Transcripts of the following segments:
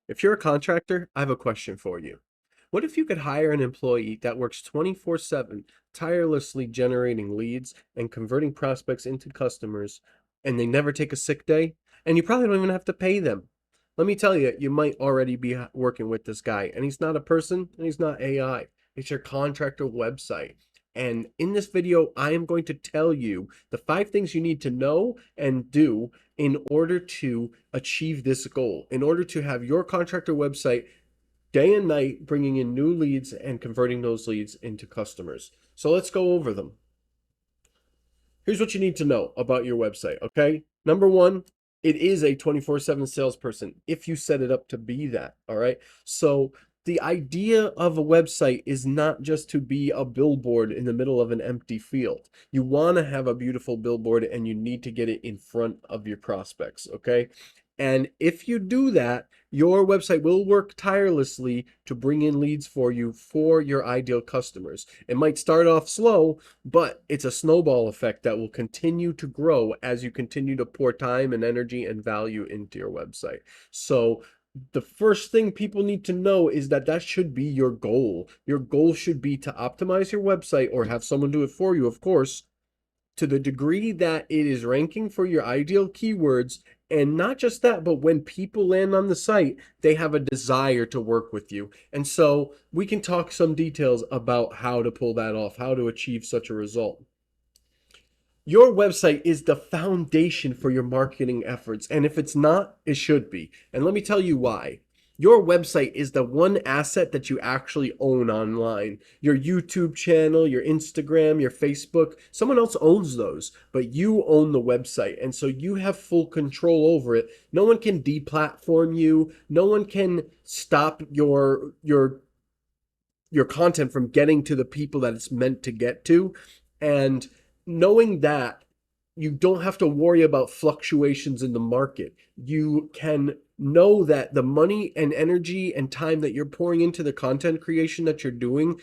If you're a contractor, I have a question for you. What if you could hire an employee that works 24/7, tirelessly generating leads and converting prospects into customers, and they never take a sick day? And you probably don't even have to pay them. Let me tell you, you might already be working with this guy, and he's not a person, and he's not AI. It's your contractor website. And in this video, I am going to tell you the 5 things you need to know and do in order to achieve this goal, in order to have your contractor website day and night bringing in new leads and converting those leads into customers. So let's go over them. Here's what you need to know about your website, okay? Number one, it is a 24/7 salesperson if you set it up to be that, all right? So the idea of a website is not just to be a billboard in the middle of an empty field. You want to have a beautiful billboard and you need to get it in front of your prospects, okay? And if you do that, your website will work tirelessly to bring in leads for you for your ideal customers. It might start off slow, but it's a snowball effect that will continue to grow as you continue to pour time and energy and value into your website. So the first thing people need to know is that that should be your goal. Your goal should be to optimize your website or have someone do it for you, of course, to the degree that it is ranking for your ideal keywords. And not just that, but when people land on the site, they have a desire to work with you. And so we can talk some details about how to pull that off, how to achieve such a result. Your website is the foundation for your marketing efforts. And if it's not, it should be. And let me tell you why. Your website is the one asset that you actually own online. Your YouTube channel, your Instagram, your Facebook, someone else owns those, but you own the website. And so you have full control over it. No one can deplatform you. No one can stop your content from getting to the people that it's meant to get to. And knowing that, you don't have to worry about fluctuations in the market. You can know that the money and energy and time that you're pouring into the content creation that you're doing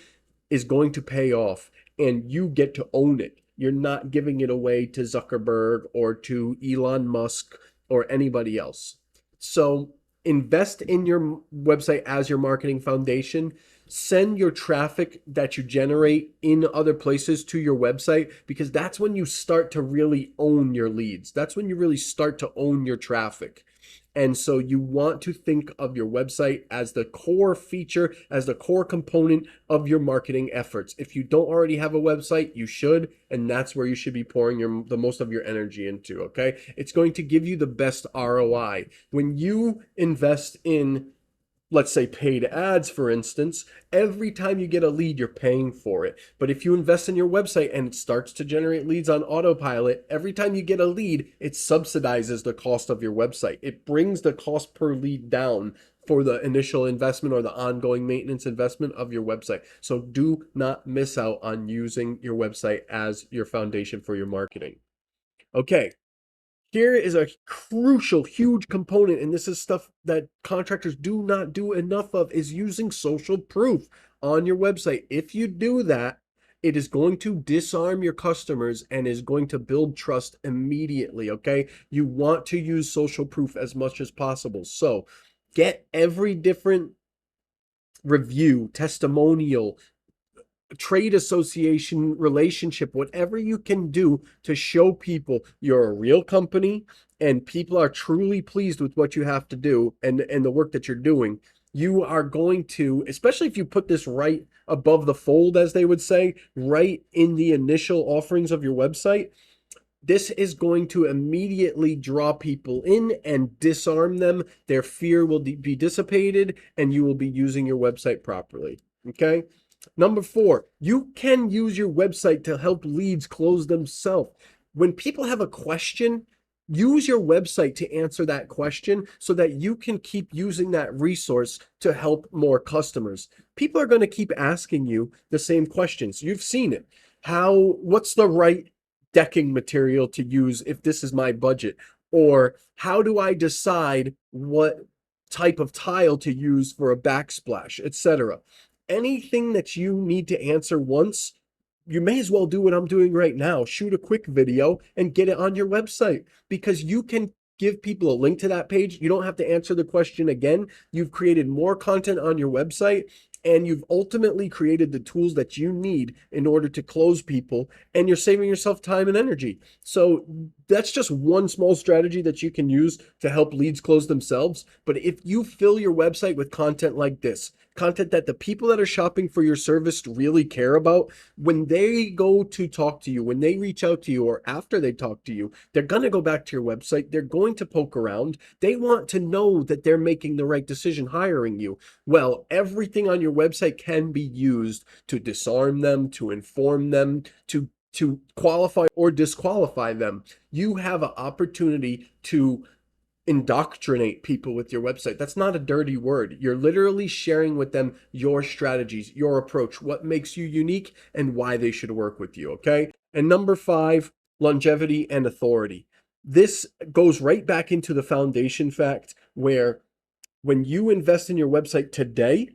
is going to pay off, and you get to own it. You're not giving it away to Zuckerberg or to Elon Musk or anybody else. So invest in your website as your marketing foundation. Send your traffic that you generate in other places to your website, because that's when you start to really own your leads. That's when you really start to own your traffic. And so you want to think of your website as the core feature, as the core component of your marketing efforts. If you don't already have a website, you should, and that's where you should be pouring the most of your energy into, okay? It's going to give you the best ROI. When you invest in, let's say, paid ads, for instance, every time you get a lead, you're paying for it. But if you invest in your website and it starts to generate leads on autopilot, every time you get a lead, it subsidizes the cost of your website. It brings the cost per lead down for the initial investment or the ongoing maintenance investment of your website. So do not miss out on using your website as your foundation for your marketing. Okay, here is a crucial, huge component, and this is stuff that contractors do not do enough of, is using social proof on your website. If you do that, it is going to disarm your customers and is going to build trust immediately, okay? You want to use social proof as much as possible. So get every different review, testimonial, trade association relationship, whatever you can do to show people you're a real company and people are truly pleased with what you have to do and the work that you're doing. You are going to, especially if you put this right above the fold, as they would say, right in the initial offerings of your website, this is going to immediately draw people in and disarm them. Their fear will be dissipated and you will be using your website properly. Okay. Number 4, you can use your website to help leads close themselves. When people have a question, use your website to answer that question so that you can keep using that resource to help more customers. People are going to keep asking you the same questions. You've seen it. What's the right decking material to use if this is my budget? Or how do I decide what type of tile to use for a backsplash, etc.? Anything that you need to answer once, you may as well do what I'm doing right now. Shoot a quick video and get it on your website, because you can give people a link to that page. You don't have to answer the question again. You've created more content on your website, and you've ultimately created the tools that you need in order to close people, and you're saving yourself time and energy. So that's just one small strategy that you can use to help leads close themselves. But if you fill your website with content like this, content that the people that are shopping for your service really care about, when they go to talk to you, when they reach out to you, or after they talk to you, they're going to go back to your website. They're going to poke around. They want to know that they're making the right decision hiring you. Well, everything on your website can be used to disarm them, to inform them, to qualify or disqualify them. You have an opportunity to indoctrinate people with your website. That's not a dirty word. You're literally sharing with them your strategies, your approach, what makes you unique, and why they should work with you. Okay. And number 5, longevity and authority. This goes right back into the foundation fact where when you invest in your website today,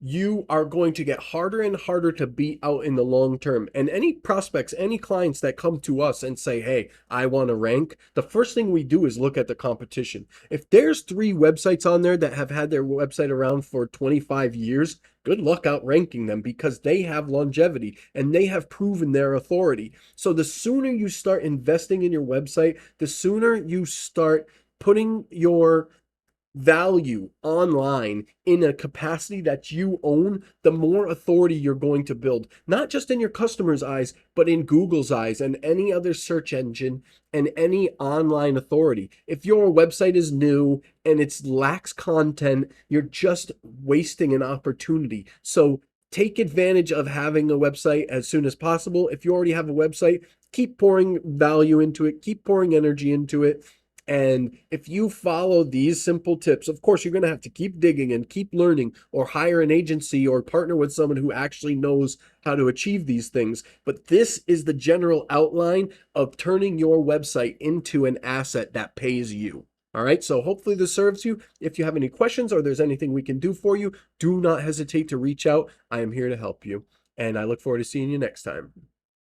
you are going to get harder and harder to beat out in the long term. And any prospects, any clients that come to us and say, hey, I want to rank, the first thing we do is look at the competition. If there's 3 websites on there that have had their website around for 25 years, good luck outranking them, because they have longevity and they have proven their authority. So the sooner you start investing in your website, the sooner you start putting your value online in a capacity that you own, the more authority you're going to build, not just in your customers' eyes, but in Google's eyes and any other search engine and any online authority. If your website is new and it lacks content, you're just wasting an opportunity. So take advantage of having a website as soon as possible. If you already have a website, keep pouring value into it, keep pouring energy into it. And if you follow these simple tips, of course, you're going to have to keep digging and keep learning, or hire an agency or partner with someone who actually knows how to achieve these things. But this is the general outline of turning your website into an asset that pays you. All right. So hopefully this serves you. If you have any questions or there's anything we can do for you, do not hesitate to reach out. I am here to help you. And I look forward to seeing you next time.